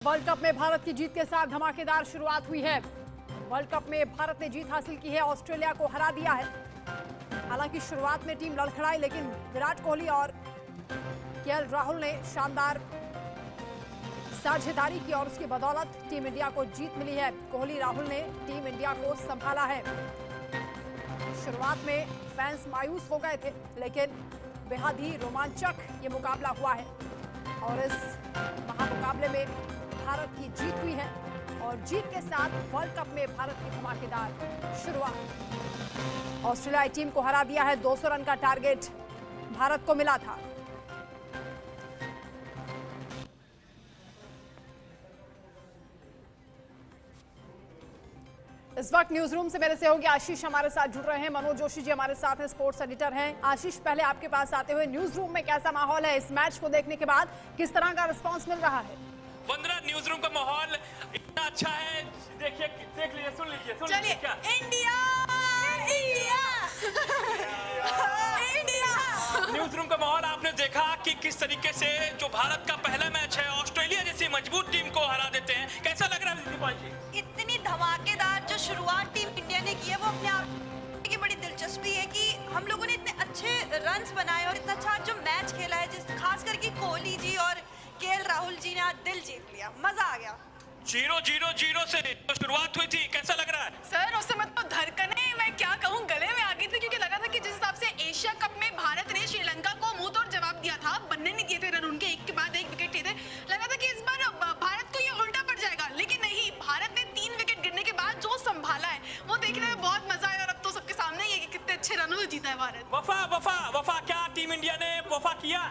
World cup में भारत की जीत के साथ धमाकेदार शुरुआत हुई है। वर्ल्ड कप में भारत ने जीत हासिल की है, ऑस्ट्रेलिया को हरा दिया है। हालांकि शुरुआत में टीम लड़खड़ाई, लेकिन विराट कोहली और केएल राहुल ने शानदार साझेदारी की और उसकी बदौलत टीम इंडिया को जीत मिली है। कोहली राहुल ने टीम इंडिया को संभाला है। शुरुआत में फैंस मायूस हो गए थे, लेकिन बेहद ही रोमांचक ये मुकाबला हुआ है और इस महामुकाबले में भारत की जीत हुई है और जीत के साथ वर्ल्ड कप में भारत की धमाकेदार शुरुआत। ऑस्ट्रेलियाई टीम को हरा दिया है। 200 रन का टारगेट भारत को मिला था। इस वक्त न्यूज रूम से मेरे सहयोगी आशीष हमारे साथ जुड़ रहे हैं। मनोज जोशी जी हमारे साथ हैं, स्पोर्ट्स एडिटर हैं। आशीष, पहले आपके पास आते हुए न्यूज रूम में कैसा माहौल है? इस मैच को देखने के बाद किस तरह का रिस्पांस मिल रहा है? वंदना, न्यूज रूम का माहौल इतना अच्छा है, देखिए, देख लीजिए, सुन लीजिए क्या India India India. News room का माहौल आपने देखा कि किस तरीके से जो भारत का पहला मैच है ऑस्ट्रेलिया जैसी मजबूत टीम को हरा देते हैं। कैसा लग रहा है दीपा जी? इतनी धमाकेदार जो शुरुआत टीम इंडिया ने की है वो अपने आप की बड़ी दिलचस्पी है कि हम लोगों ने इतने अच्छे रन्स बनाए और इतना अच्छा जो मैच खेला है, जिस खास करके कोहली जी और केएल राहुल जी ने आज दिल जीत लिया। मजा आ गया। 0-0-0 से तो शुरुआत हुई थी, कैसा लग रहा है? सर, उस समय तो धड़कने मैं क्या कहूँ गले में आ गई थी, क्योंकि लगा था कि जिस हिसाब से एशिया कप में भारत ने श्रीलंका को मुंह तोड़ जवाब दिया था, बनने नहीं दिए थे रन, उनके एक के बाद एक विकेट लिए थे। लगा था कि इस बार भारत को ये उल्टा पड़ जाएगा, लेकिन नहीं, भारत ने 3 विकेट गिरने के बाद जो संभाला है वो देखने में बहुत मजा आया। और अब तो सबके सामने ही है कि कितने अच्छे रनों से जीता है भारत। वफा क्या टीम इंडिया ने वफा किया?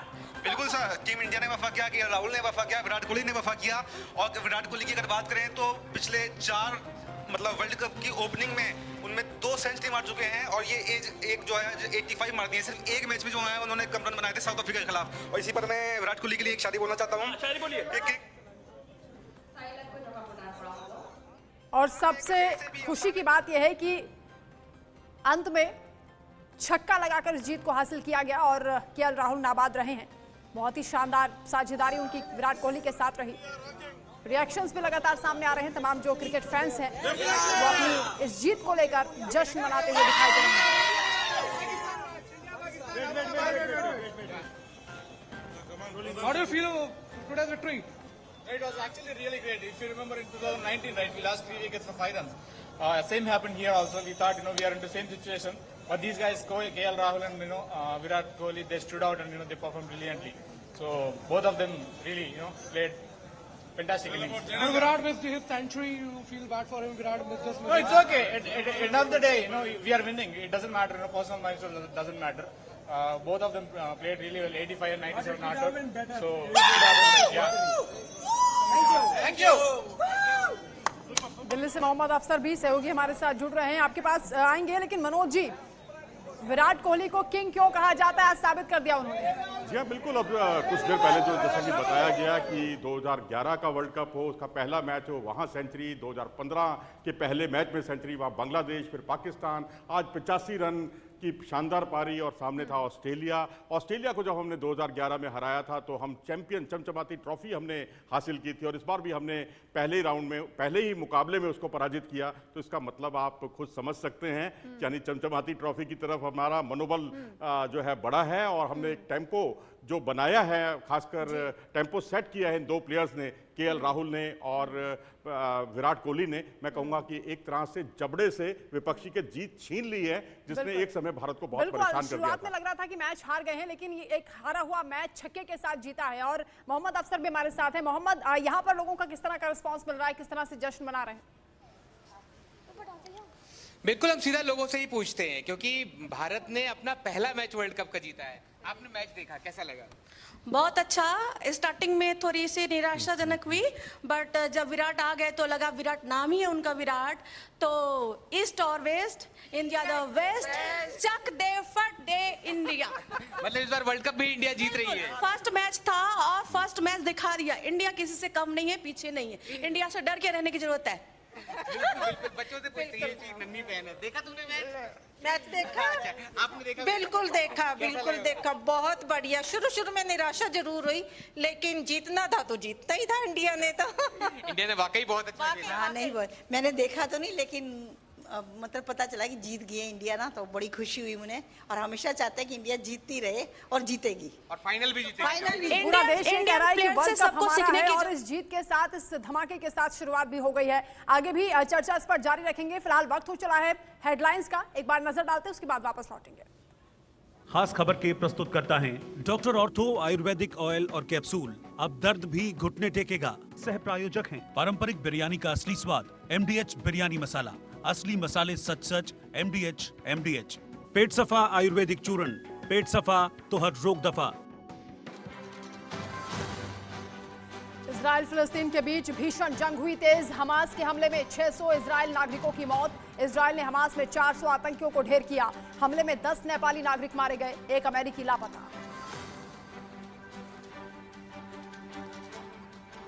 बिल्कुल सर, टीम इंडिया ने वफा किया, कि राहुल ने वफा किया, विराट कोहली ने वफा किया। और विराट कोहली की अगर बात करें तो पिछले 4 वर्ल्ड कप की ओपनिंग में उनमें 2 सेंचुरी मार चुके हैं और ये एक जो है 85 मार दी है। सिर्फ एक मैच में जो है उन्होंने कम रन बनाए थे साउथ अफ्रीका के खिलाफ। और इसी पर मैं विराट कोहली के लिए एक शायरी बोलना चाहता हूँ। शायरी बोलिए। और सबसे खुशी की बात यह है कि अंत में छक्का लगाकर इस जीत को हासिल किया गया और केएल राहुल नाबाद रहे हैं। बहुत ही शानदार साझेदारी उनकी विराट कोहली के साथ रही। रिएक्शंस भी लगातार सामने आ रहे हैं। तमाम जो क्रिकेट फैंस हैं वो अपनी इस जीत को लेकर जश्न मनाते हुए दिखाई दे रहे हैं। How do you feel today's victory? It was actually really great. If you remember in 2019, right, we lost 3 wickets for 5 runs. Same happened here also. We thought, we are in the same situation. But these guys, KL Rahul and, Virat Kohli, they stood out and, they performed brilliantly. So both of them really, played fantastically. Virat missed his century. You feel bad for him. Virat missed his. No, it's okay. At the end of the day, we are winning. It doesn't matter. Personal milestone doesn't matter. Both of them played really well. 85 and 97 not out. So, yeah. Thank you. Delhi से मोहम्मद अफसर भी सहयोगी हमारे साथ जुड़ रहे हैं, आपके पास आएंगे। लेकिन मनोज जी, विराट कोहली को किंग क्यों कहा जाता है, आज साबित कर दिया उन्होंने। जी हाँ, बिल्कुल। अब कुछ देर पहले जो जैसा कि बताया गया कि 2011 का वर्ल्ड कप हो, उसका पहला मैच हो, वहाँ सेंचुरी। 2015 के पहले मैच में सेंचुरी, वहाँ बांग्लादेश, फिर पाकिस्तान। आज 85 रन की शानदार पारी और सामने था ऑस्ट्रेलिया। ऑस्ट्रेलिया को जब हमने 2011 में हराया था तो हम चैंपियन चमचमाती ट्रॉफी हमने हासिल की थी और इस बार भी हमने पहले ही राउंड में, पहले ही मुकाबले में उसको पराजित किया। तो इसका मतलब आप खुद समझ सकते हैं, यानी चमचमाती ट्रॉफी की तरफ हमारा मनोबल जो है बड़ा है और हमने एक टेम्पो जो बनाया है, खासकर टेम्पो सेट किया है इन 2 प्लेयर्स ने, केएल राहुल ने और विराट कोहली ने। मैं कहूंगा कि एक तरह से जबड़े से विपक्षी के जीत छीन ली है, जिसने एक समय भारत को बहुत परेशान कर दिया था। शुरुआत में लग रहा था कि मैच हार गए हैं, लेकिन ये एक हारा हुआ मैच छक्के के साथ जीता है। और मोहम्मद अफसर भी हमारे साथ हैं। मोहम्मद, यहाँ पर लोगों का किस तरह का रिस्पॉन्स मिल रहा है, किस तरह से जश्न मना रहे हैं? बिल्कुल, हम सीधा लोगों से ही पूछते हैं, क्योंकि भारत ने अपना पहला मैच वर्ल्ड कप का जीता है। आपने मैच देखा, कैसा लगा? बहुत अच्छा। स्टार्टिंग में थोड़ी सी निराशाजनक हुई, बट जब विराट आ गए तो लगा, विराट नाम ही है उनका विराट, तो ईस्ट और वेस्ट, इंडिया द वेस्ट, चक दे फट दे इंडिया। मतलब इस बार वर्ल्ड कप भी इंडिया जीत रही है। फर्स्ट मैच था और फर्स्ट मैच दिखा दिया, इंडिया किसी से कम नहीं है, पीछे नहीं है। इंडिया से डर के रहने की जरूरत है। बिल्कुल बच्चों से पूछते हैं, ये चीज नन्ही बहन है। देखा तुमने मैच देखा? अच्छा, आपने देखा? बिल्कुल देखा, बिल्कुल देखा, बहुत बढ़िया। शुरू शुरू में निराशा जरूर हुई, लेकिन जीतना था तो जीतता ही था इंडिया ने तो। इंडिया ने वाकई बहुत अच्छा खेला। हाँ नहीं, मैंने देखा तो नहीं, लेकिन मतलब पता चला कि जीत गई इंडिया ना, तो बड़ी खुशी हुई मुझे। और हमेशा चाहते हैं कि इंडिया जीतती रहे और जीतेगी, और फाइनल भी जीतेगी। फाइनल भी। पूरा देश ये कह रहा है कि इंडियन वर्ल्ड से कप सबको हमारा सीखने है की और इस जीत के साथ, इस धमाके के साथ शुरुआत भी हो गई है। आगे भी चर्चा इस पर जारी रखेंगे। फिलहाल वक्त हो चला है हेडलाइंस का, एक बार नजर डालते हैं, उसके बाद वापस लौटेंगे। खास खबर के प्रस्तुत करता है डॉक्टर ऑर्थो आयुर्वेदिक ऑयल और कैप्सूल। अब दर्द भी घुटने टेकेगा। सह प्रायोजक हैं पारंपरिक बिरयानी का असली स्वाद, MDH बिरयानी मसाला, असली मसाले सच सच, MDH। पेट सफा आयुर्वेदिक चूर्ण, पेट सफा तो हर रोग दफा। इजराइल फिलिस्तीन के बीच भीषण जंग हुई तेज। हमास के हमले में 600 इजराइल नागरिकों की मौत। इजराइल ने हमास में 400 आतंकियों को ढेर किया। हमले में 10 नेपाली नागरिक मारे गए, एक अमेरिकी लापता।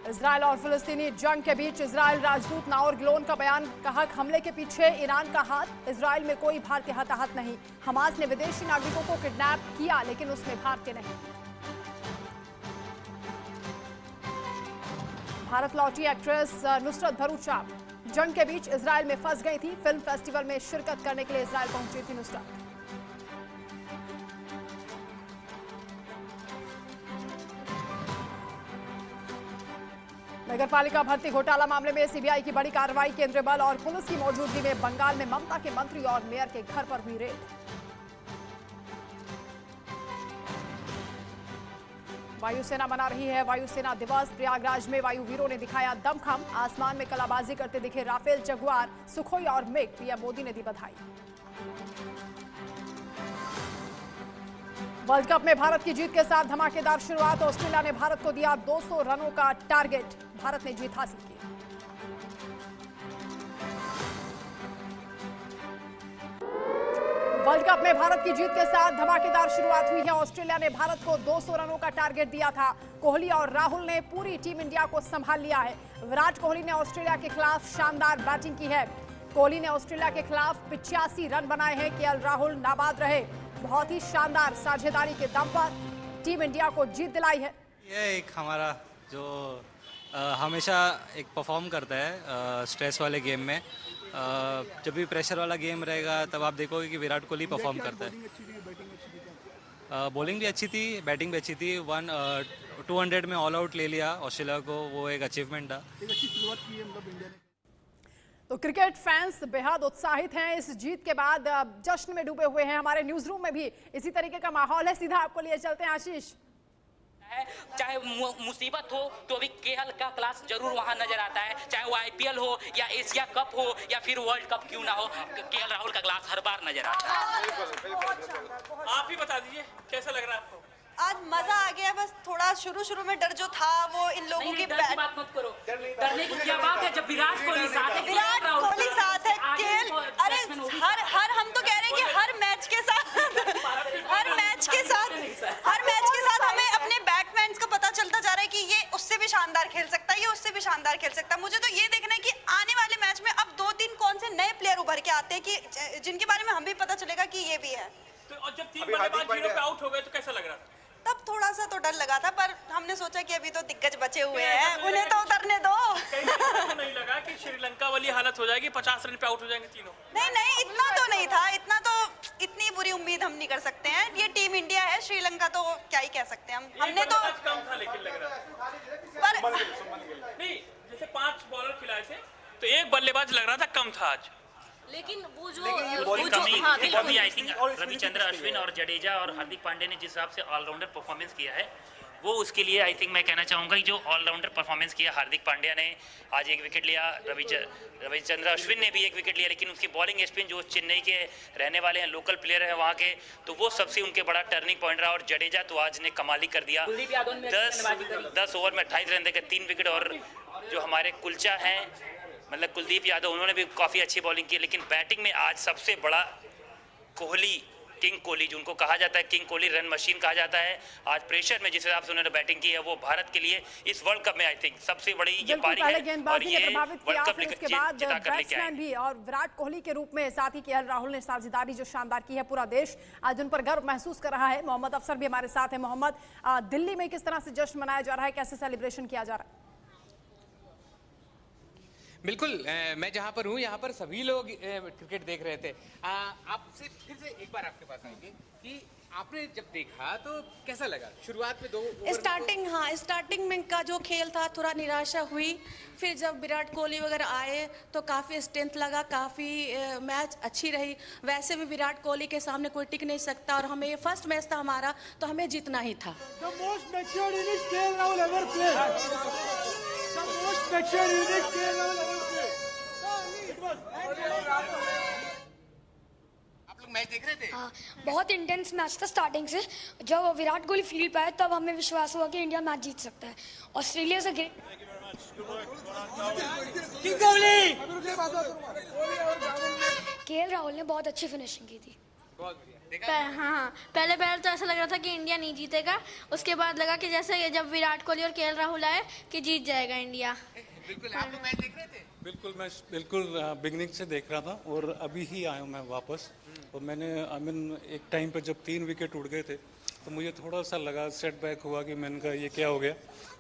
इजराइल और फिलिस्तीनी जंग के बीच इजराइल राजदूत नाओर गिलोन का बयान, कहा हमले के पीछे ईरान का हाथ। इजराइल में कोई भारतीय हताहत नहीं। हमास ने विदेशी नागरिकों को किडनैप किया, लेकिन उसमें भारतीय नहीं। भारत लौटी एक्ट्रेस नुसरत भरूचा जंग के बीच इजराइल में फंस गई थी। फिल्म फेस्टिवल में शिरकत करने के लिए इजराइल पहुंची थी नुसरत। नगरपालिका भर्ती घोटाला मामले में सीबीआई की बड़ी कार्रवाई। केंद्रीय बल और पुलिस की मौजूदगी में बंगाल में ममता के मंत्री और मेयर के घर पर हुई रेड। वायुसेना मना रही है वायुसेना दिवस। प्रयागराज में वायुवीरों ने दिखाया दमखम। आसमान में कलाबाजी करते दिखे राफेल, जगुआर, सुखोई और मिग। पीएम मोदी ने दी बधाई। वर्ल्ड कप में भारत की जीत के साथ धमाकेदार शुरुआत। ऑस्ट्रेलिया ने भारत को दिया 200 रनों का टारगेट। भारत ने जीत हासिल की। वर्ल्ड कप में भारत की जीत के साथ धमाकेदार शुरुआत हुई है। ऑस्ट्रेलिया ने भारत को 200 रनों का टारगेट दिया था। कोहली और राहुल ने पूरी टीम इंडिया को संभाल लिया है। विराट कोहली ने ऑस्ट्रेलिया के खिलाफ शानदार बैटिंग की है। कोहली ने ऑस्ट्रेलिया के खिलाफ 85 रन बनाए हैं। केएल राहुल नाबाद रहे। बहुत ही शानदार साझेदारी के दम पर टीम इंडिया को जीत दिलाई है। ये एक हमारा जो हमेशा एक परफॉर्म करता है स्ट्रेस वाले गेम में। जब भी प्रेशर वाला गेम रहेगा तब आप देखोगे कि विराट कोहली परफॉर्म करता है। बॉलिंग भी अच्छी थी, बैटिंग भी अच्छी थी। 200 में ऑल आउट ले लिया ऑस्ट्रेलिया को, वो एक अचीवमेंट था। तो क्रिकेट फैंस बेहद उत्साहित हैं इस जीत के बाद, जश्न में डूबे हुए हैं। हमारे न्यूज रूम में भी इसी तरीके का माहौल है। सीधा आपको लिए चलते हैं आशीष। चाहे मुसीबत हो तो अभी केएल का क्लास जरूर वहां नजर आता है। चाहे वो IPL हो या एशिया कप हो या फिर वर्ल्ड कप क्यों ना हो, केएल राहुल का क्लास हर बार नजर आता है। आप ही बता दीजिए कैसा लग रहा है आपको? आज मजा आ गया। बस थोड़ा शुरू में डर जो था वो इन लोगों की डर की बात मत करो। डरने की क्या बात है जब विराट कोहली साथ है। विराट कोहली साथ है। अरे हर हम तो कह रहे हैं कि हर मैच के साथ हमें अपने बैट्समैन का पता चलता जा रहा है कि ये उससे भी शानदार खेल सकता है, ये उससे भी शानदार खेल सकता है। मुझे तो ये देखना है कि आने वाले मैच में अब 2-3 कौन से नए प्लेयर उभर के आते हैं कि जिनके बारे में हम भी पता चलेगा कि ये भी है। तो और जब 3 बल्लेबाज 0 पे आउट हो गए तो कैसा लग रहा था? तब थोड़ा सा तो डर लगा था, पर हमने सोचा कि अभी तो दिग्गज बचे हुए हैं, उन्हें तो उतरने दो। तो नहीं लगा कि श्रीलंका वाली हालत हो जाएगी, 50 रन पे आउट हो जाएंगे तीनों? नहीं, इतना तो नहीं था। इतनी बुरी उम्मीद हम नहीं कर सकते हैं। ये टीम इंडिया है, श्रीलंका तो क्या ही कह सकते हैं हम। हमने तो कम था लेकिन लग रहा पर नहीं, जैसे 5 बॉलर खिलाए थे तो एक बल्लेबाज लग रहा था कम था आज। लेकिन वो जो कमी आई थिंक रविचंद्र अश्विन और जडेजा और हार्दिक पांड्या ने जिस हिसाब से ऑलराउंडर परफॉर्मेंस किया है वो उसके लिए आई थिंक मैं कहना चाहूँगा कि जो ऑलराउंडर परफॉर्मेंस किया हार्दिक पांड्या ने आज 1 विकेट लिया, रविचंद्र अश्विन ने भी 1 विकेट लिया, लेकिन उसकी बॉलिंग स्पिन जो चेन्नई के रहने वाले हैं, लोकल प्लेयर हैं वहाँ के, तो वो सबसे उनके बड़ा टर्निंग पॉइंट रहा। और जडेजा तो आज ने कमाल ही कर दिया। 10 ओवर में 28 रन देकर 3 विकेट। और जो हमारे कुलचा हैं मतलब कुलदीप यादव, उन्होंने भी काफ़ी अच्छी बॉलिंग की। लेकिन बैटिंग में आज सबसे बड़ा कोहली किंग कोहली, जिनको कहा जाता है किंग कोहली, रन मशीन कहा जाता है, आज प्रेशर में जिस हिसाब से उन्होंने बैटिंग की है वो भारत के लिए इस वर्ल्ड कप में आई थिंक सबसे बड़ी ये पारी है और ये वर्ल्ड कप जिता कर लेके आए भी। और विराट कोहली के रूप में साथ ही केएल राहुल ने साझेदारी जो शानदार की है, पूरा देश आज उन पर गर्व महसूस कर रहा है। मोहम्मद अफसर भी हमारे साथ है। मोहम्मद, दिल्ली में किस तरह से जश्न मनाया जा रहा है, कैसे सेलिब्रेशन किया जा रहा है? बिल्कुल, मैं जहां पर हूं यहाँ पर सभी लोग क्रिकेट देख रहे थे। आपसे फिर से एक बार आपके पास आएंगे कि आपने जब देखा तो कैसा लगा? शुरुआत में 2 ओवर स्टार्टिंग में का जो खेल था थोड़ा निराशा हुई, फिर जब विराट कोहली वगैरह आए तो काफ़ी स्ट्रेंथ लगा, काफ़ी मैच अच्छी रही। वैसे भी विराट कोहली के सामने कोई टिक नहीं सकता और हमें ये फर्स्ट मैच था हमारा, तो हमें जीतना ही था। मैच देख रहे थे? हाँ, बहुत इंटेंस मैच था स्टार्टिंग से। जब विराट कोहली फील्ड पे आए तब हमें विश्वास हुआ कि इंडिया मैच जीत सकता है। ऑस्ट्रेलिया से केएल राहुल ने बहुत अच्छी फिनिशिंग की थी। हाँ, पहले तो ऐसा लग रहा था कि इंडिया नहीं जीतेगा, उसके बाद लगा कि जैसे जब विराट कोहली और केएल राहुल आए कि जीत जाएगा इंडिया। बिल्कुल, आप लोग मैच देख रहे थे? बिल्कुल, मैं बिल्कुल बिगनिंग से देख रहा था और अभी ही आया हूँ मैं वापस। और मैंने एक टाइम पे जब 3 विकेट उड़ गए थे तो मुझे थोड़ा सा लगा, सेटबैक हुआ कि मैंने कहा ये क्या हो गया,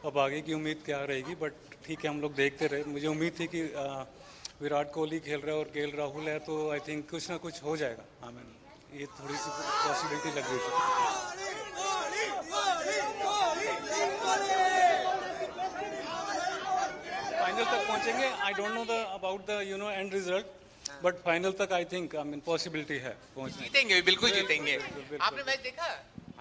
अब आगे की उम्मीद क्या रहेगी। बट ठीक है, हम लोग देखते रहे। मुझे उम्मीद थी कि विराट कोहली खेल रहा है और केएल राहुल है तो आई थिंक कुछ ना कुछ हो जाएगा। हाँ, मैंने ये थोड़ी सी पॉसिबिलिटी लग रही थी। फाइनल तक पहुंचेंगे। I don't know about the end result, but final तक आई थिंक पॉसिबिलिटी है पहुंचने। जीतेंगे, बिल्कुल जीतेंगे। आपने मैच देखा?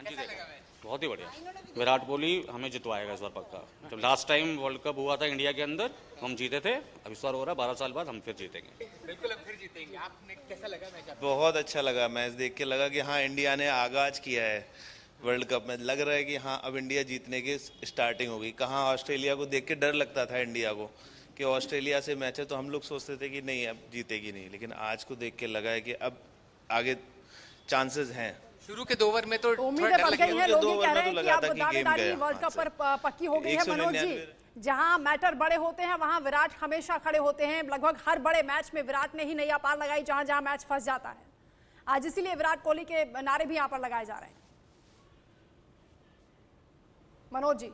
कैसा लगा मैच? बहुत ही बढ़िया। विराट कोहली हमें जितवाएगा इस बार पक्का। जब लास्ट टाइम वर्ल्ड कप हुआ था इंडिया के अंदर, हम जीते थे। अब इस बार हो रहा है 12 साल बाद, हम फिर जीतेंगे। बिल्कुल, हम फिर जीतेंगे। आपने कैसा लगा मैच? बहुत अच्छा लगा मैच देख के। लगा कि हाँ, इंडिया ने आगाज किया है वर्ल्ड कप में। लग रहा है कि हाँ, अब इंडिया जीतने की स्टार्टिंग होगी। कहाँ ऑस्ट्रेलिया को देख के डर लगता था इंडिया को कि ऑस्ट्रेलिया से मैच है तो हम लोग सोचते थे कि नहीं, अब जीतेगी नहीं। लेकिन आज को देख के लगा है कि अब आगे चांसेस हैं। शुरू के 2 ओवर में तो उम्मीदें बढ़ गई हैं। लोग ये कह रहे हैं कि अब दावेदारी वर्ल्ड कप पर पक्की हो गई है। मनोज जी, जहां मैटर बड़े होते हैं वहां विराट हमेशा खड़े होते हैं। लगभग हर बड़े मैच में विराट ने ही नैया पार लगाई जहां जहां मैच फंस जाता है। आज इसीलिए विराट कोहली के नारे भी यहां पर लगाए जा रहे हैं। मनोज जी।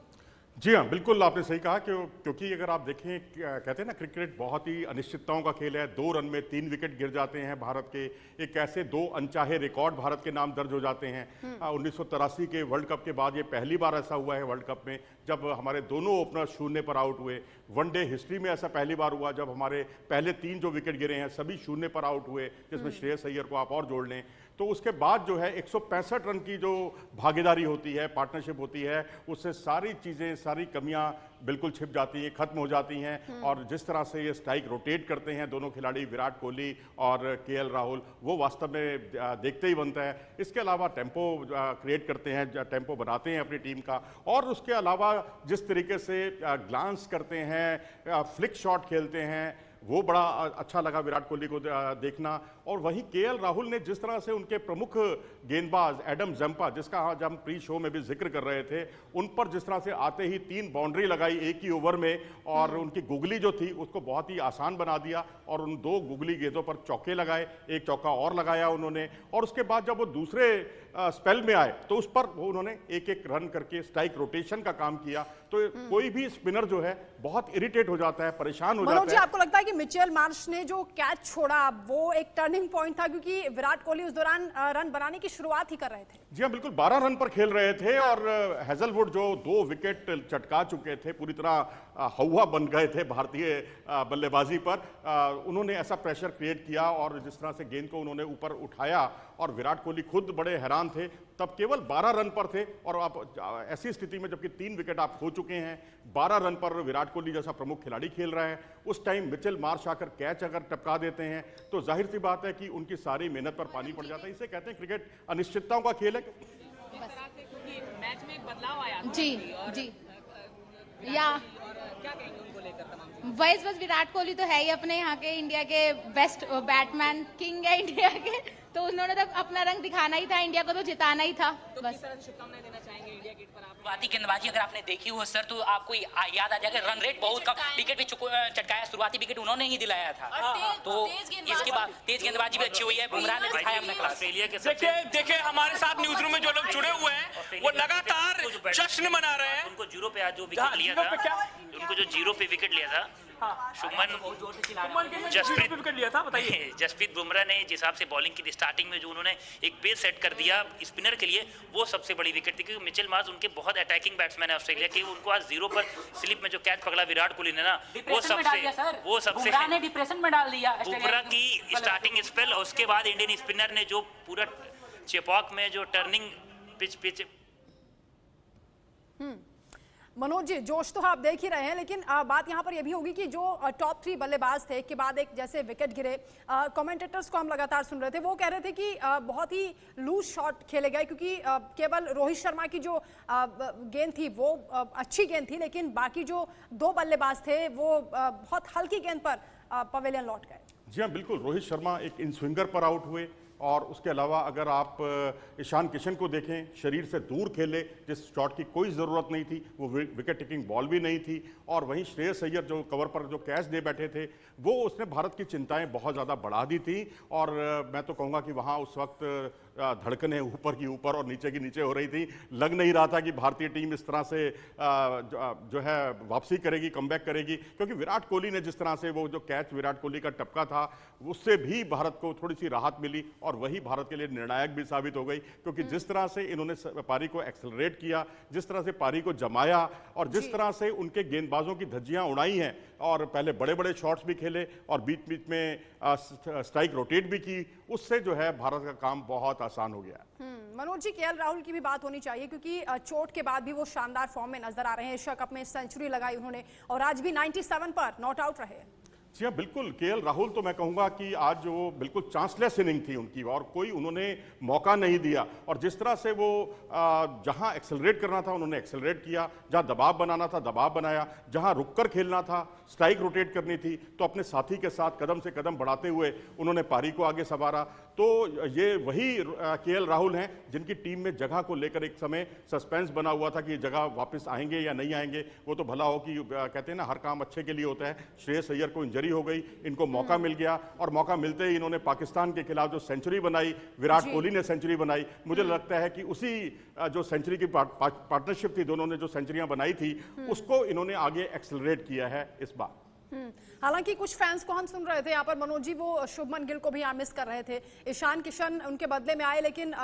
जी हाँ, बिल्कुल आपने सही कहा कि क्योंकि अगर आप देखें, कहते हैं ना, क्रिकेट बहुत ही अनिश्चितताओं का खेल है। 2 रन में 3 विकेट गिर जाते हैं भारत के। एक ऐसे 2 अनचाहे रिकॉर्ड भारत के नाम दर्ज हो जाते हैं। 1983 के वर्ल्ड कप के बाद ये पहली बार ऐसा हुआ है वर्ल्ड कप में जब हमारे दोनों ओपनर 0 पर आउट हुए। वनडे हिस्ट्री में ऐसा पहली बार हुआ जब हमारे पहले 3 जो विकेट गिरे हैं सभी 0 पर आउट हुए, जिसमें श्रेयस अय्यर को आप और जोड़ लें। तो उसके बाद जो है 165 रन की जो भागीदारी होती है, पार्टनरशिप होती है, उससे सारी चीज़ें, सारी कमियां बिल्कुल छिप जाती हैं, खत्म हो जाती हैं। और जिस तरह से ये स्ट्राइक रोटेट करते हैं दोनों खिलाड़ी, विराट कोहली और केएल राहुल, वो वास्तव में देखते ही बनता है। इसके अलावा टेम्पो क्रिएट करते हैं, टेम्पो बनाते हैं अपनी टीम का। और उसके अलावा जिस तरीके से ग्लांस करते हैं, फ्लिक शॉट खेलते हैं, वो बड़ा अच्छा लगा विराट कोहली को देखना। और वहीं केएल राहुल ने जिस तरह से उनके प्रमुख गेंदबाज एडम जंपा, जिसका आज हम प्री शो में भी जिक्र कर रहे थे, उन पर जिस तरह से आते ही 3 बाउंड्री लगाई एक ही ओवर में और उनकी गुगली जो थी उसको बहुत ही आसान बना दिया और उन 2 गुगली गेंदों पर चौके लगाए, एक चौका और लगाया उन्होंने। और उसके बाद जब वो दूसरे स्पेल में आए तो उस पर वो उन्होंने एक रन करके स्ट्राइक रोटेशन का काम किया। तो कोई भी स्पिनर जो है बहुत इरिटेट हो जाता है, परेशान हो जाता है। मनोज जी, आपको लगता है कि मिचेल मार्श ने जो कैच छोड़ा वो एक टर्निंग पॉइंट था, क्योंकि विराट कोहली उस दौरान रन बनाने की शुरुआत ही कर रहे थे? जी हाँ, बिल्कुल 12 रन पर खेल रहे थे और हेजलवुड जो 2 विकेट चटका चुके थे, पूरी तरह हवा बन गए थे भारतीय बल्लेबाजी पर। उन्होंने ऐसा प्रेशर क्रिएट किया और जिस तरह से गेंद को उन्होंने ऊपर उठाया और विराट कोहली खुद बड़े हैरान थे। तब केवल 12 रन पर थे और आप ऐसी स्थिति में जबकि 3 विकेट आप खो चुके हैं, 12 रन पर विराट कोहली जैसा प्रमुख खिलाड़ी खेल रहा है, उस टाइम मिचेल मार्श आकर कैच अगर टपका देते हैं तो जाहिर सी बात है कि उनकी सारी मेहनत पर पानी पड़ जाता है। इसे कहते हैं क्रिकेट अनिश्चितताओं का खेल है। मैच में एक बदलाव आया जी या बस विराट कोहली तो है ही अपने यहाँ के इंडिया के बेस्ट बैटमैन, किंग है इंडिया के, तो उन्होंने तो अपना रंग दिखाना ही था, इंडिया को तो जिताना ही था बस। शुभकामनाएं देना चाहेंगे इंडिया गेट पर आप? शुरुआती गेंदबाजी अगर आपने देखी हो सर तो आपको याद आ जाएगा रन रेट बहुत कम, विकेट भी चटकाया, शुरुआती विकेट उन्होंने ही दिलाया था। तो इसके बाद तेज गेंदबाजी भी अच्छी हुई है, बुमराह ने दिखाया अपना क्लास। ऑस्ट्रेलिया के देखिए हमारे साथ न्यूज रूम में जो लोग जुड़े हुए हैं वो लगातार जश्न मना रहे हैं। उनको जीरो पे आज जो विकेट लिया था, उनको जो जीरो पे विकेट लिया था शुभमन जसप्रीत विकेट लिया था, बताइए। जसप्रीत बुमराह ने जिस हिसाब से बॉलिंग की स्टार्टिंग में जो उन्होंने एक पेस सेट कर दिया स्पिनर के लिए, वो सबसे बड़ी विकेट थी, क्योंकि मिचेल मार्श उनके बहुत अटैकिंग बैट्समैन है ऑस्ट्रेलिया के। उनको आज जीरो पर स्लिप में जो कैच पकड़ा विराट कोहली ने ना, वो सबसे डिप्रेशन में डाल दिया बुमराह की स्टार्टिंग स्पेल, और उसके बाद इंडियन स्पिनर ने जो पूरा चेपॉक में जो टर्निंग पिच मनोज जी, जोश तो आप देख ही रहे हैं, लेकिन बात यहाँ पर यह भी होगी कि जो टॉप 3 बल्लेबाज थे, एक के बाद एक जैसे विकेट गिरे, कमेंटेटर्स को हम लगातार सुन रहे थे, वो कह रहे थे कि बहुत ही लूज शॉट खेले गए, क्योंकि केवल रोहित शर्मा की जो गेंद थी वो अच्छी गेंद थी, लेकिन बाकी जो 2 बल्लेबाज थे वो बहुत हल्की गेंद पर पवेलियन लौट गए। जी हाँ, बिल्कुल। रोहित शर्मा एक इन स्विंगर पर आउट हुए, और उसके अलावा अगर आप ईशान किशन को देखें, शरीर से दूर खेले, जिस शॉट की कोई ज़रूरत नहीं थी, वो विकेट टेकिंग बॉल भी नहीं थी। और वहीं श्रेयस अय्यर जो कवर पर जो कैच दे बैठे थे, वो उसने भारत की चिंताएं बहुत ज़्यादा बढ़ा दी थी। और मैं तो कहूँगा कि वहाँ उस वक्त धड़कनें ऊपर की ऊपर और नीचे की नीचे हो रही थी। लग नहीं रहा था कि भारतीय टीम इस तरह से जो है वापसी करेगी, कमबैक करेगी, क्योंकि विराट कोहली ने जिस तरह से वो जो कैच विराट कोहली का टपका था, उससे भी भारत को थोड़ी सी राहत मिली, और वही भारत के लिए निर्णायक भी साबित हो गई। क्योंकि जिस तरह से इन्होंने पारी को एक्सेलरेट किया, जिस तरह से पारी को जमाया, और जिस तरह से उनके गेंदबाजों की धज्जियां उड़ाई हैं, और पहले बड़े बड़े शॉट्स भी खेले और बीच बीच में स्ट्राइक रोटेट भी की, उससे जो है भारत का काम बहुत आसान हो गया। मनोज जी, केएल राहुल की भी बात होनी चाहिए, क्योंकि चोट के बाद भी वो शानदार फॉर्म में नजर आ रहे हैं। एशिया कप में सेंचुरी लगाई उन्होंने, और आज भी 97 पर नॉट आउट रहे। जी हाँ, बिल्कुल। केएल राहुल तो मैं कहूँगा कि आज वो बिल्कुल चांसलेस इनिंग थी उनकी, और कोई उन्होंने मौका नहीं दिया। और जिस तरह से वो जहाँ एक्सेलरेट करना था उन्होंने एक्सेलरेट किया, जहाँ दबाव बनाना था दबाव बनाया, जहाँ रुककर खेलना था, स्ट्राइक रोटेट करनी थी, तो अपने साथी के साथ कदम से कदम बढ़ाते हुए उन्होंने पारी को आगे संवारा। तो ये वही केएल राहुल हैं जिनकी टीम में जगह को लेकर एक समय सस्पेंस बना हुआ था कि ये जगह वापस आएंगे या नहीं आएंगे। वो तो भला हो कि कहते हैं ना, हर काम अच्छे के लिए होता है। श्रेयस अय्यर को इंजरी हो गई, इनको मौका मिल गया, और मौका मिलते ही इन्होंने पाकिस्तान के खिलाफ जो सेंचुरी बनाई, विराट कोहली ने सेंचुरी बनाई, मुझे लगता है कि उसी जो सेंचुरी की पार्टनरशिप थी, दोनों ने जो सेंचुरियां बनाई थी, उसको इन्होंने आगे एक्सेलरेट किया है इस बार। हालांकि कुछ फैंस को हम सुन रहे थे यहाँ पर मनोज जी, वो शुभमन गिल को भी यहाँ मिस कर रहे थे। ईशान किशन उनके बदले में आए, लेकिन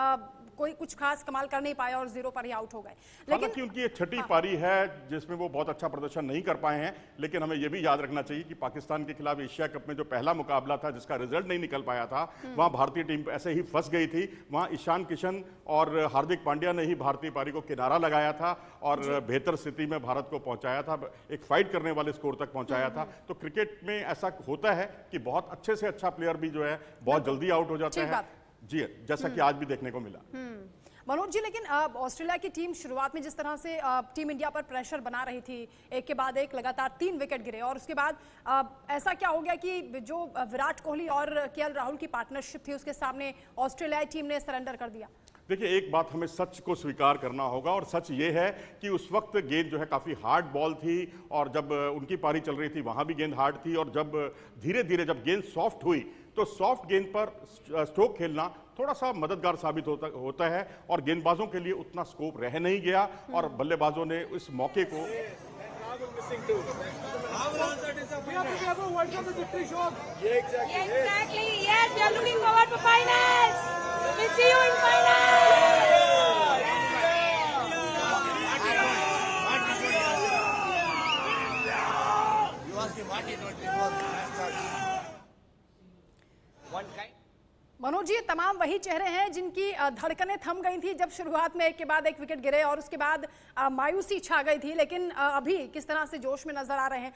कोई कुछ खास कमाल कर नहीं पाया और 0 पर ही आउट हो गए। लेकिन उनकी ये छठी पारी है जिसमें वो बहुत अच्छा प्रदर्शन नहीं कर पाए हैं। लेकिन हमें ये भी याद रखना चाहिए कि पाकिस्तान के खिलाफ एशिया कप में जो पहला मुकाबला था, जिसका रिजल्ट नहीं निकल पाया था, वहां भारतीय टीम ऐसे ही फंस गई थी। वहां ईशान किशन और हार्दिक पांड्या ने ही भारतीय पारी को किनारा लगाया था और बेहतर स्थिति में भारत को पहुंचाया था, एक फाइट करने वाले स्कोर तक पहुंचाया था। तो क्रिकेट में ऐसा होता है कि बहुत अच्छे से अच्छा प्लेयर भी जो है बहुत जल्दी आउट हो जाता है। जी, जैसा कि आज भी देखने को मिला। मनोज जी, लेकिन ऑस्ट्रेलिया की टीम शुरुआत में जिस तरह से टीम इंडिया पर प्रेशर बना रही थी, एक के बाद एक लगातार 3 विकेट गिरे, और उसके बाद ऐसा क्या हो गया कि जो विराट कोहली और केएल राहुल की पार्टनरशिप थी, उसके सामने ऑस्ट्रेलियाई टीम ने सरेंडर कर दिया? देखिए, एक बात हमें सच को स्वीकार करना होगा, और सच ये है कि उस वक्त गेंद जो है काफ़ी हार्ड बॉल थी, और जब उनकी पारी चल रही थी वहाँ भी गेंद हार्ड थी। और जब धीरे धीरे जब गेंद सॉफ्ट हुई, तो सॉफ्ट गेंद पर स्ट्रोक खेलना थोड़ा सा मददगार साबित होता है, और गेंदबाजों के लिए उतना स्कोप रह नहीं गया, और बल्लेबाजों ने इस मौके को मनोज जी, तमाम वही चेहरे हैं जिनकी धड़कनें थम गई थी जब शुरुआत में एक के बाद एक विकेट गिरे, और उसके बाद मायूसी छा गई थी। लेकिन अभी किस तरह से जोश में नजर आ रहे हैं,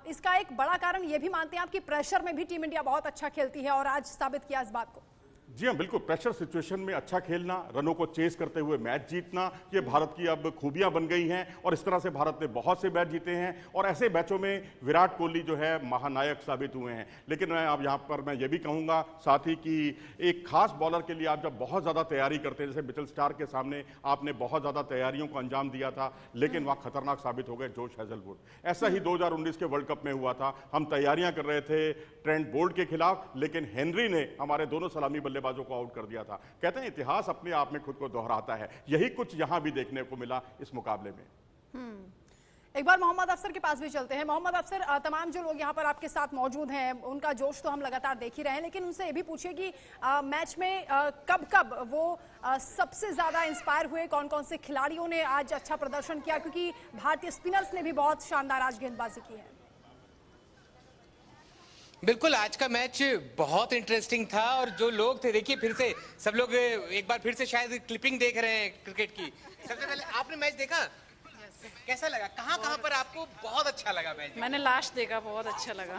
इसका एक बड़ा कारण ये भी मानते हैं आप कि प्रेशर में भी टीम इंडिया बहुत अच्छा खेलती है, और आज साबित किया इस बात को। जी हाँ, बिल्कुल। प्रेशर सिचुएशन में अच्छा खेलना, रनों को चेस करते हुए मैच जीतना, ये भारत की अब खूबियां बन गई हैं और इस तरह से भारत ने बहुत से मैच जीते हैं और ऐसे मैचों में विराट कोहली जो है महानायक साबित हुए हैं। लेकिन मैं अब यहाँ पर मैं ये भी कहूँगा साथ ही कि एक खास बॉलर के लिए आप जब बहुत ज़्यादा तैयारी करते हैं, जैसे मिचेल स्टार्क के सामने आपने बहुत ज़्यादा तैयारियों को अंजाम दिया था, लेकिन वहाँ खतरनाक साबित हो गए जोश हेजलवुड। ऐसा ही 2019 के वर्ल्ड कप में हुआ था। हम तैयारियां कर रहे थे ट्रेंट बोल्ट के खिलाफ, लेकिन हेनरी ने हमारे दोनों सलामी बल्लेबाजों को आउट कर दिया था। कहते हैं इतिहास अपने आप में खुद को दोहराता है, यही कुछ यहां भी देखने को मिला इस मुकाबले में। एक बार मोहम्मद अफसर के पास भी चलते हैं। मोहम्मद अफसर, तमाम जो लोग यहाँ पर आपके साथ मौजूद हैं उनका जोश तो हम लगातार देख ही रहे हैं, लेकिन उनसे ये भी पूछिए कि मैच में कब कब वो सबसे ज्यादा इंस्पायर हुए, कौन कौन से खिलाड़ियों ने आज अच्छा प्रदर्शन किया, क्योंकि भारतीय स्पिनर्स ने भी बहुत शानदार आज गेंदबाजी की है। बिल्कुल, आज का मैच बहुत इंटरेस्टिंग था और जो लोग थे, देखिए फिर से सब लोग एक बार फिर से शायद क्लिपिंग देख रहे हैं क्रिकेट की। सबसे पहले आपने मैच देखा, कैसा लगा? कहाँ पर आपको बहुत अच्छा लगा मैच? मैंने लास्ट देखा, बहुत अच्छा लगा।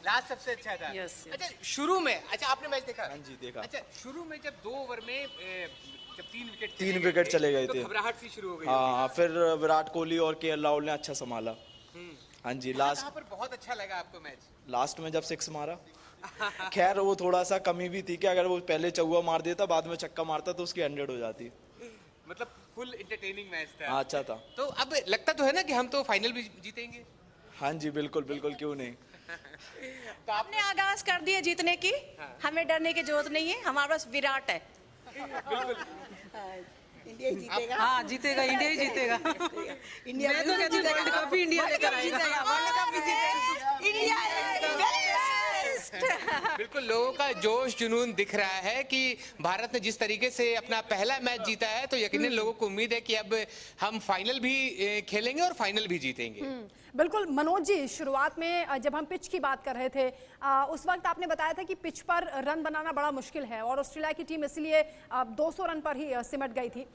लास्ट सबसे अच्छा था। यस। अच्छा, शुरू में, अच्छा आपने मैच देखा? हाँ जी, देखा। अच्छा, शुरू में जब 2 ओवर में जब 3 विकेट चले गए तो थे, घबराहट सी शुरू हो गई। हाँ, फिर विराट कोहली और केएल राहुल ने अच्छा संभाला। हाँ जी, लास्ट पर बहुत अच्छा लगा आपको मैच? लास्ट में जब 6 मारा, खैर वो थोड़ा सा कमी भी थी कि अगर वो पहले चौका मार देता, बाद में छक्का मारता तो उसकी 100 हो जाती। मतलब फुल एंटरटेनिंग मैच था। हाँ, अच्छा था। तो अब लगता तो है ना कि हम तो फाइनल भी जीतेंगे? हाँ जी, बिल्कुल बिल्कुल, क्यों नहीं। तो आपने आगाज कर दिया जीतने की। हमें डरने की जरूरत नहीं है, हमारे पास विराट है। इंडिया ही जीतेगा। हाँ, जीतेगा, इंडिया ही जीतेगा। इंडिया मैं तो कहती हूँ वर्ल्ड कप भी इंडिया लेकर आएगा। वर्ल्ड कप भी जीतेगा। इंडिया बिल्कुल, लोगों का जोश जुनून दिख रहा है कि भारत ने जिस तरीके से अपना पहला मैच जीता है, तो यकीनन लोगों को उम्मीद है कि अब हम फाइनल भी खेलेंगे और फाइनल भी जीतेंगे। बिल्कुल मनोज जी, शुरुआत में जब हम पिच की बात कर रहे थे, उस वक्त आपने बताया था कि पिच पर रन बनाना बड़ा मुश्किल है और ऑस्ट्रेलिया की टीम इसलिए 200 रन पर ही सिमट गई थी।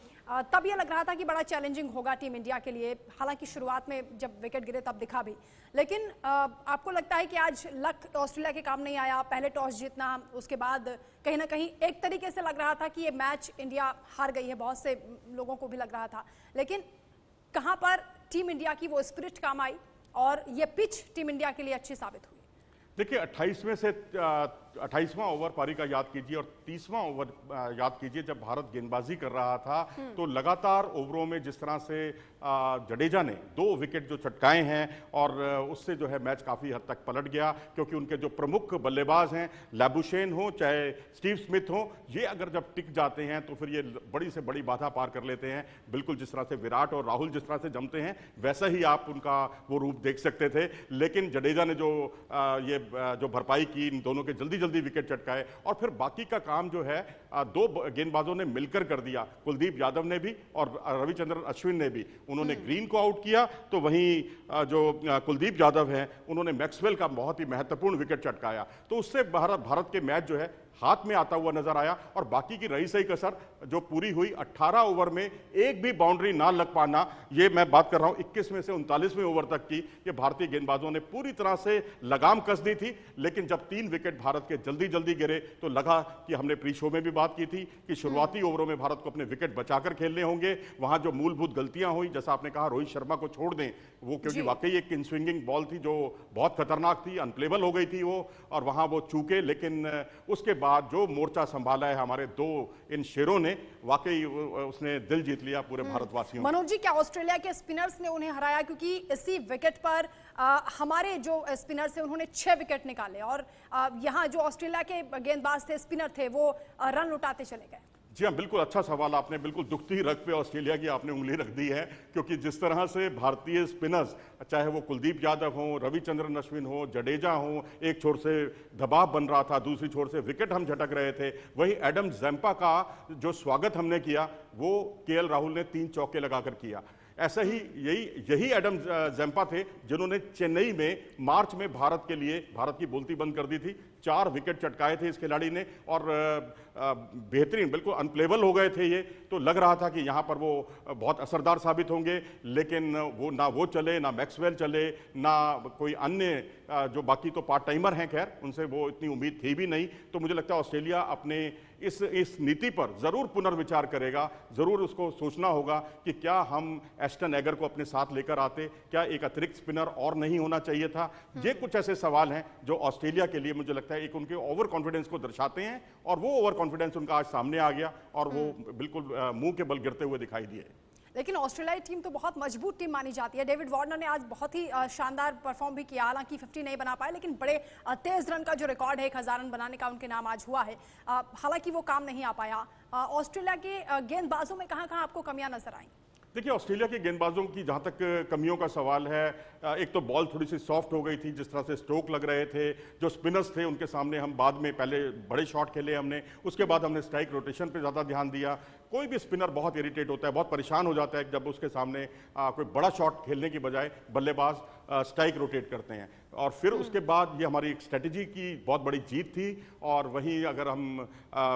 तब यह लग रहा था कि बड़ा चैलेंजिंग होगा टीम इंडिया के लिए, हालांकि शुरुआत में जब विकेट गिरे तब दिखा भी। लेकिन आपको लगता है कि आज लक ऑस्ट्रेलिया के काम नहीं आया, पहले टॉस जीतना, उसके बाद कहीं ना कहीं एक तरीके से लग रहा था कि ये मैच इंडिया हार गई है, बहुत से लोगों को भी लग रहा था, लेकिन कहां पर टीम इंडिया की वो स्पिरिट काम आई और ये पिच टीम इंडिया के लिए अच्छी साबित हुई? देखिए, 28वें से 28वां ओवर पारी का याद कीजिए और 30वां ओवर याद कीजिए, जब भारत गेंदबाजी कर रहा था तो लगातार ओवरों में जिस तरह से जडेजा ने 2 विकेट जो चटकाए हैं और उससे जो है मैच काफ़ी हद तक पलट गया, क्योंकि उनके जो प्रमुख बल्लेबाज हैं, लैबुशेन हो चाहे स्टीव स्मिथ हो, ये अगर जब टिक जाते हैं तो फिर ये बड़ी से बड़ी बाधा पार कर लेते हैं। बिल्कुल जिस तरह से विराट और राहुल जिस तरह से जमते हैं, वैसा ही आप उनका वो रूप देख सकते थे। लेकिन जडेजा ने जो भरपाई की, इन दोनों के जल्दी जल्दी विकेट चटकाए और फिर बाकी का काम जो है 2 गेंदबाजों ने मिलकर कर दिया। कुलदीप यादव ने भी और रविचंद्रन अश्विन ने भी, उन्होंने ग्रीन को आउट किया, तो वहीं जो कुलदीप यादव हैं उन्होंने मैक्सवेल का बहुत ही महत्वपूर्ण विकेट चटकाया। तो उससे भारत के मैच जो है हाथ में आता हुआ नजर आया और बाकी की रही सही कसर जो पूरी हुई 18 ओवर में एक भी बाउंड्री ना लग पाना, ये मैं बात कर रहा हूं 21 में से 39वें ओवर तक की, ये भारतीय गेंदबाजों ने पूरी तरह से लगाम कस दी थी। लेकिन जब 3 विकेट भारत के जल्दी जल्दी गिरे तो लगा कि हमने प्री शो में भी बात की थी कि शुरुआती ओवरों में भारत को अपने विकेट बचाकर खेलने होंगे। वहां जो मूलभूत गलतियां हुई, जैसा आपने कहा रोहित शर्मा को छोड़ दें, वो क्योंकि वाकई एक इन स्विंगिंग बॉल थी जो बहुत खतरनाक थी, अनप्लेबल हो गई थी वो, और वहां वो चूके। लेकिन उसके बाद जो मोर्चा संभाला है हमारे 2 इन शेरों ने, वाकई उसने दिल जीत लिया पूरे भारतवासियों। मनोज जी, क्या ऑस्ट्रेलिया के स्पिनर्स ने उन्हें हराया? क्योंकि इसी विकेट पर हमारे जो स्पिनर्स थे उन्होंने 6 विकेट निकाले और यहाँ जो ऑस्ट्रेलिया के गेंदबाज थे, स्पिनर थे, वो रन उठाते चले गए। जी हाँ, बिल्कुल अच्छा सवाल आपने, बिल्कुल दुखती रग पे ऑस्ट्रेलिया की आपने उंगली रख दी है, क्योंकि जिस तरह से भारतीय स्पिनर्स, चाहे वो कुलदीप यादव हो, रविचंद्रन अश्विन हो, जडेजा हो, एक छोर से दबाव बन रहा था, दूसरी छोर से विकेट हम झटक रहे थे। वहीं एडम जैम्पा का जो स्वागत हमने किया वो केएल राहुल ने 3 चौके लगाकर किया। ऐसा ही यही एडम ज़ैम्पा थे जिन्होंने चेन्नई में मार्च में भारत के लिए भारत की बोलती बंद कर दी थी। 4 विकेट चटकाए थे इस खिलाड़ी ने और बेहतरीन, बिल्कुल अनप्लेबल हो गए थे ये। तो लग रहा था कि यहाँ पर वो बहुत असरदार साबित होंगे, लेकिन वो चले, ना मैक्सवेल चले, ना कोई अन्य जो बाकी तो पार्ट टाइमर हैं, खैर उनसे वो इतनी उम्मीद थी भी नहीं। तो मुझे लगता है ऑस्ट्रेलिया अपने इस नीति पर ज़रूर पुनर्विचार करेगा। ज़रूर उसको सोचना होगा कि क्या हम एस्टन एगर को अपने साथ लेकर आते, क्या एक अतिरिक्त स्पिनर और नहीं होना चाहिए था। ये कुछ ऐसे सवाल हैं जो ऑस्ट्रेलिया के लिए मुझे लगता है एक उनके ओवर कॉन्फिडेंस को दर्शाते हैं, और वो ओवर कॉन्फिडेंस उनका आज सामने आ गया और वो बिल्कुल मुंह के बल गिरते हुए दिखाई दिए। लेकिन ऑस्ट्रेलियाई टीम तो बहुत मजबूत टीम मानी जाती है। डेविड वार्नर ने आज बहुत ही शानदार परफॉर्म भी किया, हालांकि 50 नहीं बना पाए, लेकिन बड़े तेज रन का जो रिकॉर्ड है 1000 रन बनाने का उनके नाम आज हुआ है। हालांकि वो काम नहीं आ पाया। ऑस्ट्रेलिया के गेंदबाजों में कहाँ आपको कमियां नजर आई? देखिए, ऑस्ट्रेलिया के गेंदबाजों की जहाँ तक कमियों का सवाल है, एक तो बॉल थोड़ी सी सॉफ्ट हो गई थी, जिस तरह से स्ट्रोक लग रहे थे। जो स्पिनर्स थे उनके सामने हम बाद में पहले बड़े शॉट खेले हमने, उसके बाद हमने स्ट्राइक रोटेशन पे ज़्यादा ध्यान दिया। कोई भी स्पिनर बहुत इरिटेट होता है, बहुत परेशान हो जाता है जब उसके सामने कोई बड़ा शॉट खेलने की बजाय बल्लेबाज स्ट्राइक रोटेट करते हैं। और फिर उसके बाद ये हमारी एक स्ट्रेटजी की बहुत बड़ी जीत थी। और वहीं अगर हम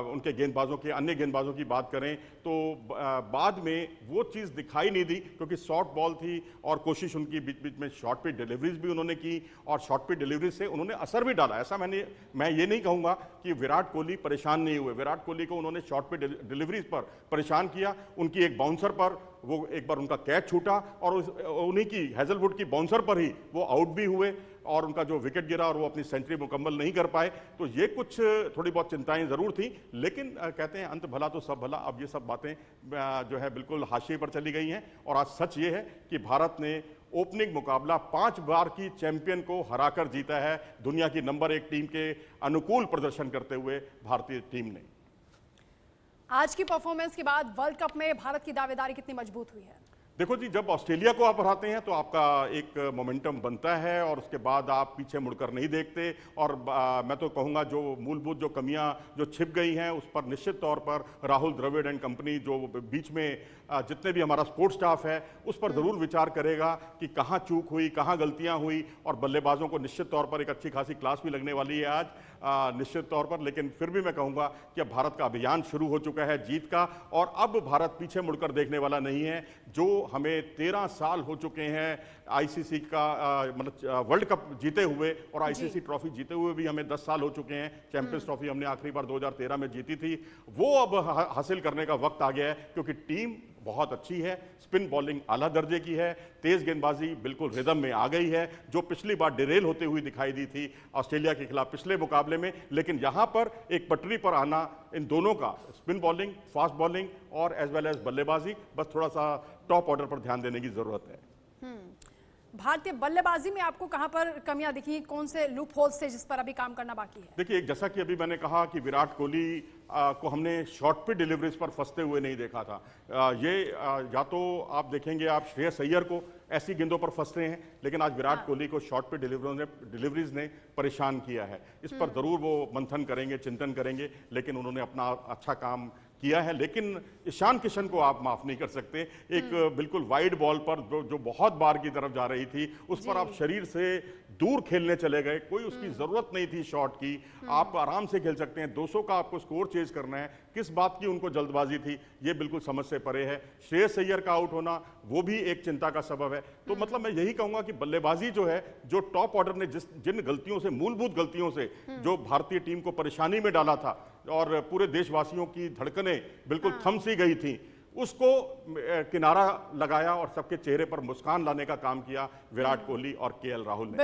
उनके गेंदबाजों के अन्य गेंदबाजों की बात करें तो बाद में वो चीज़ दिखाई नहीं दी, क्योंकि शॉर्ट बॉल थी और कोशिश उनकी बीच बीच में शॉर्ट पे डिलीवरीज भी उन्होंने की, और शॉर्ट पे डिलीवरी से उन्होंने असर भी डाला। ऐसा मैं ये नहीं कहूँगा कि विराट कोहली परेशान नहीं हुए। विराट कोहली को उन्होंने शॉर्ट पे डिलीवरीज पर परेशान किया। उनकी एक बाउंसर पर वो एक बार उनका कैच छूटा और उन्हीं की हेजलवुड की बाउंसर पर ही वो आउट भी हुए और उनका जो विकेट गिरा और वो अपनी सेंचुरी मुकम्मल नहीं कर पाए। तो ये कुछ थोड़ी बहुत चिंताएं ज़रूर थी, लेकिन कहते हैं अंत भला तो सब भला। अब ये सब बातें जो है बिल्कुल हाशिए पर चली गई हैं। और आज सच ये है कि भारत ने ओपनिंग मुकाबला 5 बार की चैंपियन को हराकर जीता है, दुनिया की नंबर 1 टीम के अनुकूल प्रदर्शन करते हुए भारतीय टीम ने। आज की परफॉर्मेंस के बाद वर्ल्ड कप में भारत की दावेदारी कितनी मजबूत हुई है? देखो जी, जब ऑस्ट्रेलिया को आप हराते हैं तो आपका एक मोमेंटम बनता है और उसके बाद आप पीछे मुड़कर नहीं देखते। और मैं तो कहूँगा जो मूलभूत जो कमियां जो छिप गई हैं उस पर निश्चित तौर पर राहुल द्रविड़ एंड कंपनी, जो बीच में जितने भी हमारा स्पोर्ट्स स्टाफ है, उस पर ज़रूर विचार करेगा कि कहाँ चूक हुई, कहाँ गलतियाँ हुई। और बल्लेबाजों को निश्चित तौर पर एक अच्छी खासी क्लास भी लगने वाली है आज निश्चित तौर पर। लेकिन फिर भी मैं कहूँगा कि अब भारत का अभियान शुरू हो चुका है जीत का, और अब भारत पीछे मुड़कर देखने वाला नहीं है। जो हमें 13 साल हो चुके हैं आईसीसी का मतलब वर्ल्ड कप जीते हुए, और आईसीसी ट्रॉफी जीते हुए भी हमें 10 साल हो चुके हैं। चैंपियंस ट्रॉफी हमने आखिरी बार 2013 में जीती थी। वो अब हासिल करने का वक्त आ गया है, क्योंकि टीम बहुत अच्छी है, स्पिन बॉलिंग आला दर्जे की है, तेज गेंदबाजी बिल्कुल रिदम में आ गई है, जो पिछली बार डिरेल होते हुए दिखाई दी थी ऑस्ट्रेलिया के खिलाफ पिछले मुकाबले में। लेकिन यहाँ पर एक पटरी पर आना इन दोनों का, स्पिन बॉलिंग, फास्ट बॉलिंग और एज वेल एज बल्लेबाजी, बस थोड़ा सा टॉप ऑर्डर पर ध्यान देने की जरूरत है। भारतीय बल्लेबाजी में आपको कहां पर कमियां दिखी, कौन से लूप होल्स थे जिस पर अभी काम करना बाकी है? देखिए, जैसा कि अभी मैंने कहा कि विराट कोहली को हमने शॉर्ट पे डिलीवरीज पर फंसते हुए नहीं देखा था। या तो आप देखेंगे आप श्रेयस अय्यर को ऐसी गेंदों पर फंसते हैं, लेकिन आज विराट कोहली को शॉर्ट पे डिलीवरीज ने परेशान किया है। इस पर ज़रूर वो मंथन करेंगे, चिंतन करेंगे, लेकिन उन्होंने अपना अच्छा काम किया है। लेकिन ईशान किशन को आप माफ नहीं कर सकते। एक बिल्कुल वाइड बॉल पर जो बहुत बार की तरफ जा रही थी, उस पर आप शरीर से दूर खेलने चले गए। कोई उसकी जरूरत नहीं थी शॉट की, आप आराम से खेल सकते हैं। 200 का आपको स्कोर चेज करना है, किस बात की उनको जल्दबाजी थी, ये बिल्कुल समझ से परे है। श्रेयस अय्यर का आउट होना वो भी एक चिंता का सबब है। तो मतलब मैं यही कहूंगा कि बल्लेबाजी जो है, जो टॉप ऑर्डर ने जिन गलतियों से, मूलभूत गलतियों से जो भारतीय टीम को परेशानी में डाला था और पूरे देशवासियों की धड़कनें बिल्कुल थम सी गई थी, उसको किनारा लगाया और सबके चेहरे पर मुस्कान लाने का काम किया विराट कोहली और केएल राहुल ने।